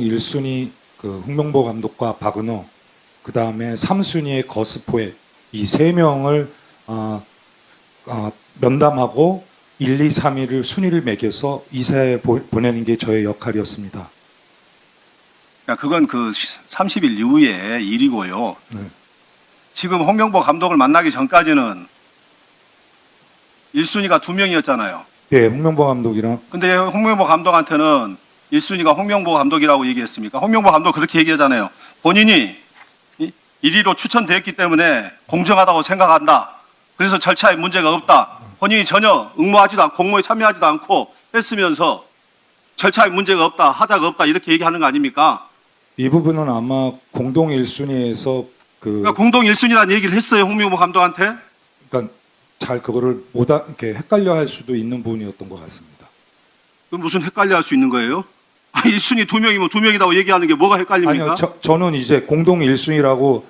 1순위 그 홍명보 감독과 박은호, 그 다음에 3순위의 거스포에 이 세 명을 면담하고 1, 2, 3위를 순위를 매겨서 이사에 보내는 게 저의 역할이었습니다. 그건 그 30일 이후의 일이고요. 네. 지금 홍명보 감독을 만나기 전까지는 1순위가 2명이었잖아요. 네, 홍명보 감독이랑 근데 홍명보 감독한테는 1순위가 홍명보 감독이라고 얘기했습니까? 홍명보 감독 그렇게 얘기하잖아요. 본인이 1위로 추천되었기 때문에 공정하다고 생각한다. 그래서 절차에 문제가 없다. 본인이 전혀 응모하지도 않고 공모에 참여하지도 않고 했으면서 절차에 문제가 없다. 하자가 없다. 이렇게 얘기하는 거 아닙니까? 이 부분은 아마 공동 1순위에서 그러니까 공동 1순위라는 얘기를 했어요. 홍명보 감독한테. 그러니까 잘 그거를 이렇게 헷갈려 할 수도 있는 부분이었던 것 같습니다. 그럼 무슨 헷갈려 할 수 있는 거예요? 1순위 2명이면 2명이라고 얘기하는 게 뭐가 헷갈립니까? 아니요, 저는 이제 공동 1순위라고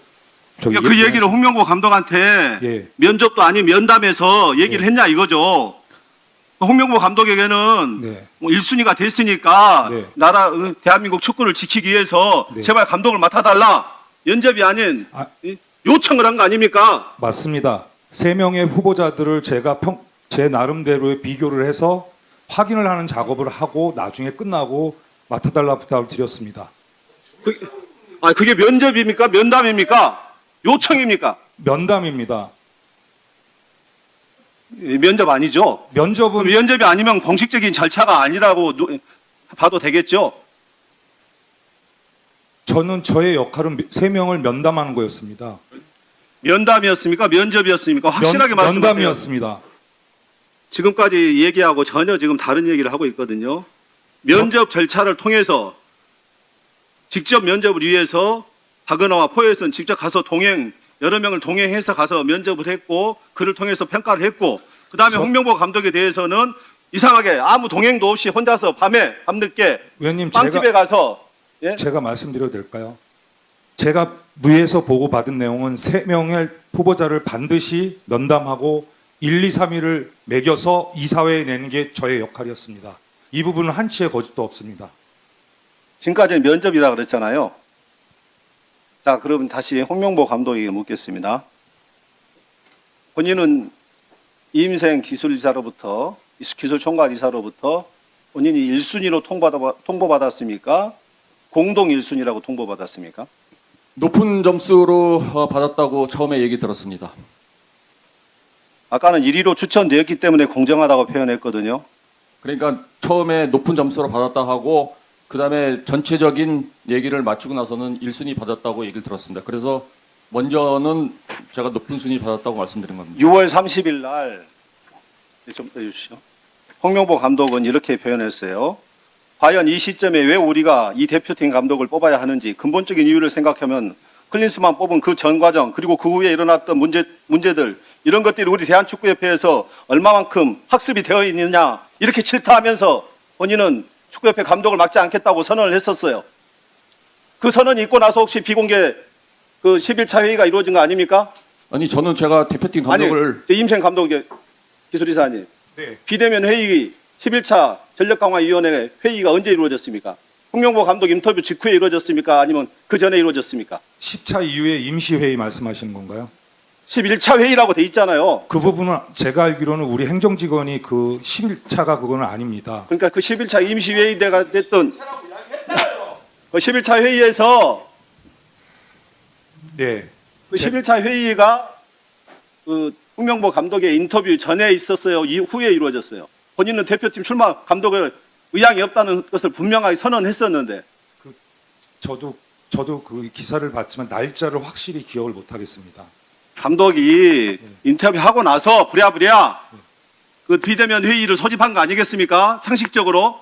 그러니까 그 얘기를 홍명보 감독한테 예. 면접도 아닌 면담에서 얘기를 예. 했냐 이거죠. 홍명보 감독에게는 네. 1순위가 됐으니까 네. 대한민국 축구를 지키기 위해서 네. 제발 감독을 맡아달라. 면접이 아닌 아, 요청을 한 거 아닙니까? 맞습니다. 세 명의 후보자들을 제가 제 나름대로의 비교를 해서 확인을 하는 작업을 하고 나중에 끝나고 맡아달라 부탁을 드렸습니다. 그게 면접입니까? 면담입니까? 요청입니까? 면담입니다. 면접 아니죠? 면접은 면접이 아니면 공식적인 절차가 아니라고 봐도 되겠죠? 저는 저의 역할은 세 명을 면담하는 거였습니다. 면담이었습니까? 면접이었습니까? 확실하게 말씀하세요. 면담이었습니다. 지금까지 얘기하고 전혀 지금 다른 얘기를 하고 있거든요. 면접 절차를 통해서 직접 면접을 위해서 박은호와 포에서는 직접 가서 여러 명을 동행해서 가서 면접을 했고 그를 통해서 평가를 했고 그 다음에 홍명보 감독에 대해서는 이상하게 아무 동행도 없이 혼자서 밤늦게 의원님 빵집에 가서 예? 제가 말씀드려도 될까요? 제가 위에서 보고받은 내용은 세 명의 후보자를 반드시 면담하고 1, 2, 3위를 매겨서 이사회에 내는 게 저의 역할이었습니다. 이 부분은 한치의 거짓도 없습니다. 지금까지는 면접이라 그랬잖아요. 자, 그러면 다시 홍명보 감독에게 묻겠습니다. 본인은 이임생 기술이사로부터 기술총괄이사로부터 본인이 1순위로 통보받았습니까? 공동 1순위라고 통보받았습니까? 높은 점수로 받았다고 처음에 얘기 들었습니다. 아까는 1위로 추천되었기 때문에 공정하다고 표현했거든요. 그러니까 처음에 높은 점수로 받았다 하고 그다음에 전체적인 얘기를 마치고 나서는 1순위 받았다고 얘기를 들었습니다. 그래서 먼저는 제가 높은 순위 받았다고 말씀드린 겁니다. 6월 30일 날 좀 떼주시죠. 홍명보 감독은 이렇게 표현했어요. 과연 이 시점에 왜 우리가 이 대표팀 감독을 뽑아야 하는지 근본적인 이유를 생각하면 클린스만 뽑은 그 전 과정 그리고 그 후에 일어났던 문제들 이런 것들이 우리 대한축구협회에서 얼마만큼 학습이 되어 있느냐 이렇게 질타하면서 본인은 축구협회 감독을 맡지 않겠다고 선언을 했었어요. 그 선언이 있고 나서 혹시 비공개 그 11차 회의가 이루어진 거 아닙니까? 아니 저는 제가 대표팀 감독을 아니, 임생 감독 기술이사님 네. 비대면 회의 11차 전력강화위원회 회의가 언제 이루어졌습니까? 홍명보 감독 인터뷰 직후에 이루어졌습니까? 아니면 그 전에 이루어졌습니까? 10차 이후에 임시회의 말씀하시는 건가요? 11차 회의라고 돼 있잖아요. 그 부분은 제가 알기로는 우리 행정직원이 그 11차가 그거는 아닙니다. 그러니까 그 11차 임시회의가 됐던 그 11차 회의에서 네. 그 11차 회의가 그 홍명보 감독의 인터뷰 전에 있었어요? 이후에 이루어졌어요? 본인은 대표팀 출마 감독을 의향이 없다는 것을 분명하게 선언했었는데 저도 그 기사를 봤지만 날짜를 확실히 기억을 못 하겠습니다. 감독이 인터뷰하고 나서 부랴부랴 그 비대면 회의를 소집한 거 아니겠습니까? 상식적으로.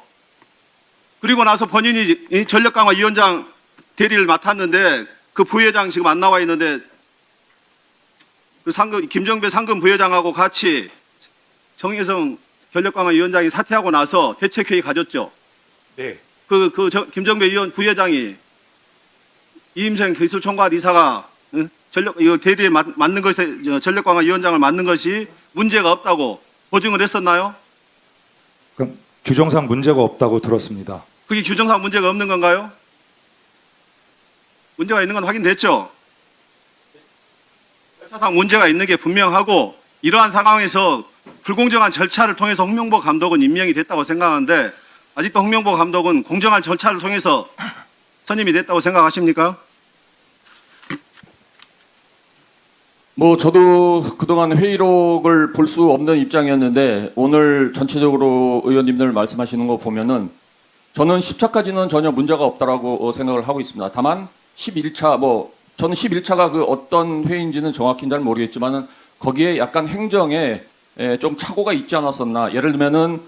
그리고 나서 본인이 전력강화위원장 대리를 맡았는데 그 부회장 지금 안 나와 있는데 그 김정배 상금 부회장하고 같이 정혜성 전력강화위원장이 사퇴하고 나서 대책회의 가졌죠. 네. 김정배 부회장이 이임생 기술총괄이사가 이거 대리에 맞는 것에 전력강화위원장을 맡는 것이 문제가 없다고 보증을 했었나요? 그럼 규정상 문제가 없다고 들었습니다. 그게 규정상 문제가 없는 건가요? 문제가 있는 건 확인됐죠? 절차상 문제가 있는 게 분명하고 이러한 상황에서 불공정한 절차를 통해서 홍명보 감독은 임명이 됐다고 생각하는데 아직도 홍명보 감독은 공정한 절차를 통해서 선임이 됐다고 생각하십니까? 뭐 저도 그동안 회의록을 볼 수 없는 입장이었는데 오늘 전체적으로 의원님들 말씀하시는 거 보면은 저는 10차까지는 전혀 문제가 없다라고 생각을 하고 있습니다. 다만 11차 저는 11차가 그 어떤 회의인지는 정확히는 잘 모르겠지만은 거기에 약간 행정에 좀 착오가 있지 않았었나. 예를 들면은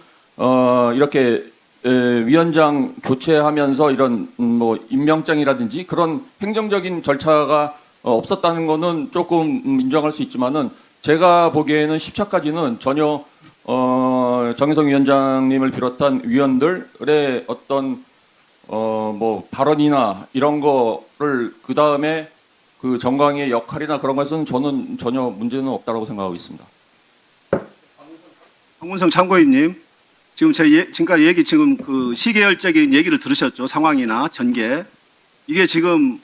이렇게 위원장 교체하면서 이런 뭐 임명장이라든지 그런 행정적인 절차가 없었다는 거는 조금 인정할 수 있지만은 제가 보기에는 10차까지는 전혀 정혜성 위원장님을 비롯한 위원들의 어떤 뭐 발언이나 이런 거를 그 다음에 그 정강의 역할이나 그런 것은 저는 전혀 문제는 없다라고 생각하고 있습니다. 황문성 참고인님, 지금 지금까지 지금 그 시계열적인 얘기를 들으셨죠? 상황이나 전개. 이게 지금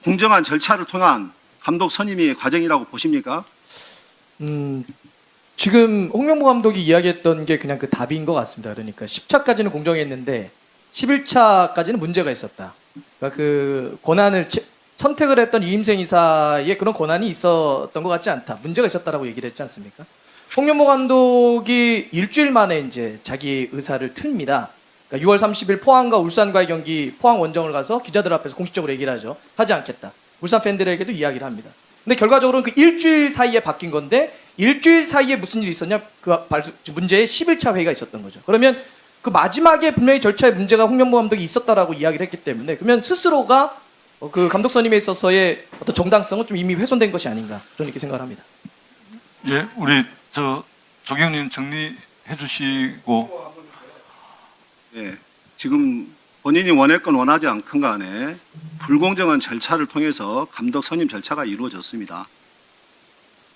공정한 절차를 통한 감독 선임의 과정이라고 보십니까? 지금 홍명보 감독이 이야기했던 게 그냥 그 답인 것 같습니다. 그러니까 10차까지는 공정했는데 11차까지는 문제가 있었다. 그러니까 그 권한을 선택을 했던 이임생 이사의 그런 권한이 있었던 것 같지 않다. 문제가 있었다라고 얘기를 했지 않습니까? 홍명보 감독이 일주일 만에 이제 자기 의사를 틉니다. 그러니까 6월 30일 포항과 울산과의 경기 포항 원정을 가서 기자들 앞에서 공식적으로 얘기를 하죠. 하지 않겠다. 울산 팬들에게도 이야기를 합니다. 근데 결과적으로는 그 일주일 사이에 바뀐 건데 일주일 사이에 무슨 일이 있었냐? 그 문제의 11차 회의가 있었던 거죠. 그러면 그 마지막에 분명히 절차에 문제가 홍명보 감독이 있었다라고 이야기를 했기 때문에 그러면 스스로가 그 감독 선임에 있어서의 어떤 정당성은 좀 이미 훼손된 것이 아닌가 저는 이렇게 생각을 합니다. 예, 우리 조경님 정리해 주시고. 네, 지금 본인이 원했건 원하지 않건 간에 불공정한 절차를 통해서 감독 선임 절차가 이루어졌습니다.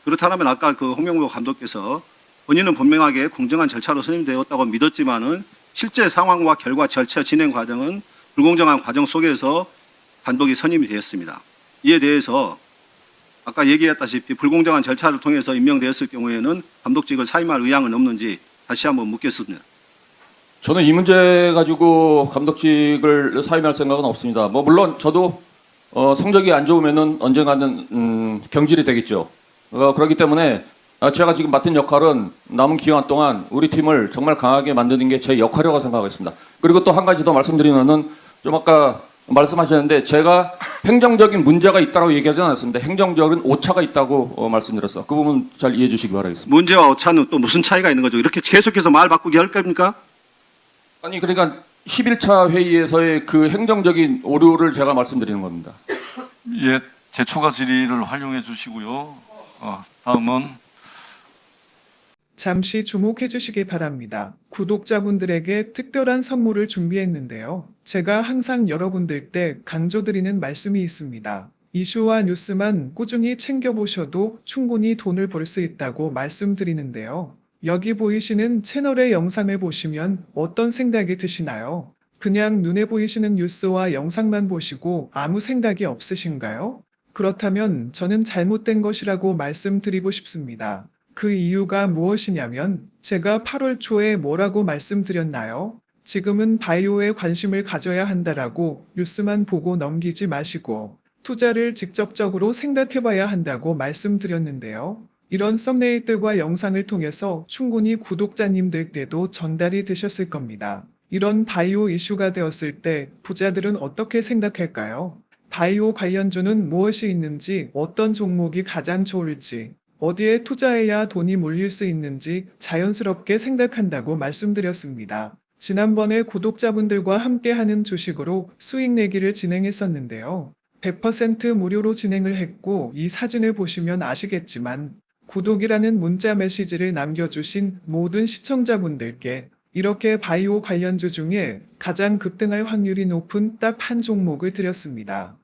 그렇다면 아까 그 홍명보 감독께서 본인은 분명하게 공정한 절차로 선임되었다고 믿었지만은 실제 상황과 결과 절차 진행 과정은 불공정한 과정 속에서 감독이 선임이 되었습니다. 이에 대해서 아까 얘기했다시피 불공정한 절차를 통해서 임명되었을 경우에는 감독직을 사임할 의향은 없는지 다시 한번 묻겠습니다. 저는 이 문제 가지고 감독직을 사임할 생각은 없습니다. 뭐 물론 저도 성적이 안 좋으면은 언젠가는 경질이 되겠죠. 그렇기 때문에 제가 지금 맡은 역할은 남은 기간 동안 우리 팀을 정말 강하게 만드는 게 제 역할이라고 생각하겠습니다. 그리고 또 한 가지 더 말씀드리면은 좀 아까 말씀하셨는데 제가 행정적인 문제가 있다고 얘기하지 않았습니다. 행정적인 오차가 있다고 말씀드렸어. 그 부분 잘 이해해 주시기 바라겠습니다. 문제와 오차는 또 무슨 차이가 있는 거죠? 이렇게 계속해서 말 바꾸기 할 겁니까? 아니 그러니까 11차 회의에서의 그 행정적인 오류를 제가 말씀드리는 겁니다. 예, 제 추가 질의를 활용해 주시고요. 다음은 잠시 주목해 주시기 바랍니다. 구독자분들에게 특별한 선물을 준비했는데요. 제가 항상 여러분들 때 강조드리는 말씀이 있습니다. 이슈와 뉴스만 꾸준히 챙겨보셔도 충분히 돈을 벌 수 있다고 말씀드리는데요. 여기 보이시는 채널의 영상을 보시면 어떤 생각이 드시나요? 그냥 눈에 보이시는 뉴스와 영상만 보시고 아무 생각이 없으신가요? 그렇다면 저는 잘못된 것이라고 말씀드리고 싶습니다. 그 이유가 무엇이냐면 제가 8월 초에 뭐라고 말씀드렸나요? 지금은 바이오에 관심을 가져야 한다라고 뉴스만 보고 넘기지 마시고 투자를 직접적으로 생각해봐야 한다고 말씀드렸는데요. 이런 썸네일들과 영상을 통해서 충분히 구독자님들께도 전달이 되셨을 겁니다. 이런 바이오 이슈가 되었을 때 부자들은 어떻게 생각할까요? 바이오 관련주는 무엇이 있는지, 어떤 종목이 가장 좋을지, 어디에 투자해야 돈이 몰릴 수 있는지 자연스럽게 생각한다고 말씀드렸습니다. 지난번에 구독자분들과 함께하는 주식으로 수익 내기를 진행했었는데요. 100% 무료로 진행을 했고 이 사진을 보시면 아시겠지만 구독이라는 문자 메시지를 남겨주신 모든 시청자분들께 이렇게 바이오 관련주 중에 가장 급등할 확률이 높은 딱 한 종목을 드렸습니다.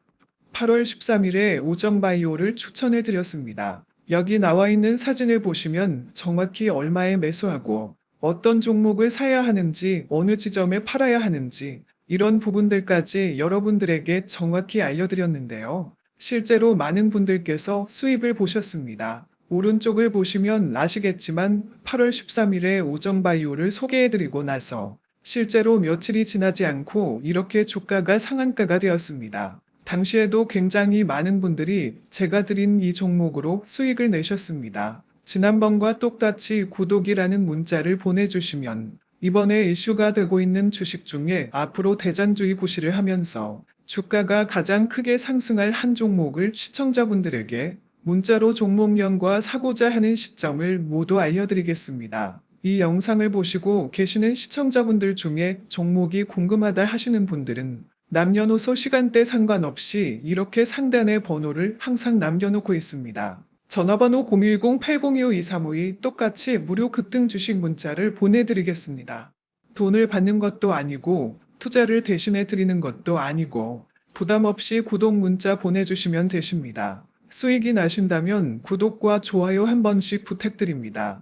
8월 13일에 우정바이오를 추천해 드렸습니다. 여기 나와 있는 사진을 보시면 정확히 얼마에 매수하고 어떤 종목을 사야 하는지 어느 지점에 팔아야 하는지 이런 부분들까지 여러분들에게 정확히 알려드렸는데요. 실제로 많은 분들께서 수입을 보셨습니다. 오른쪽을 보시면 아시겠지만 8월 13일에 오정바이오를 소개해드리고 나서 실제로 며칠이 지나지 않고 이렇게 주가가 상한가가 되었습니다. 당시에도 굉장히 많은 분들이 제가 드린 이 종목으로 수익을 내셨습니다. 지난번과 똑같이 구독이라는 문자를 보내주시면 이번에 이슈가 되고 있는 주식 중에 앞으로 대장주의 구시를 하면서 주가가 가장 크게 상승할 한 종목을 시청자분들에게 문자로 종목명과 사고자 하는 시점을 모두 알려드리겠습니다. 이 영상을 보시고 계시는 시청자분들 중에 종목이 궁금하다 하시는 분들은 남녀노소 시간대 상관없이 이렇게 상단에 번호를 항상 남겨놓고 있습니다. 전화번호 010-8025-2352 똑같이 무료 급등 주식 문자를 보내드리겠습니다. 돈을 받는 것도 아니고 투자를 대신해 드리는 것도 아니고 부담 없이 구독 문자 보내주시면 되십니다. 수익이 나신다면 구독과 좋아요 한 번씩 부탁드립니다.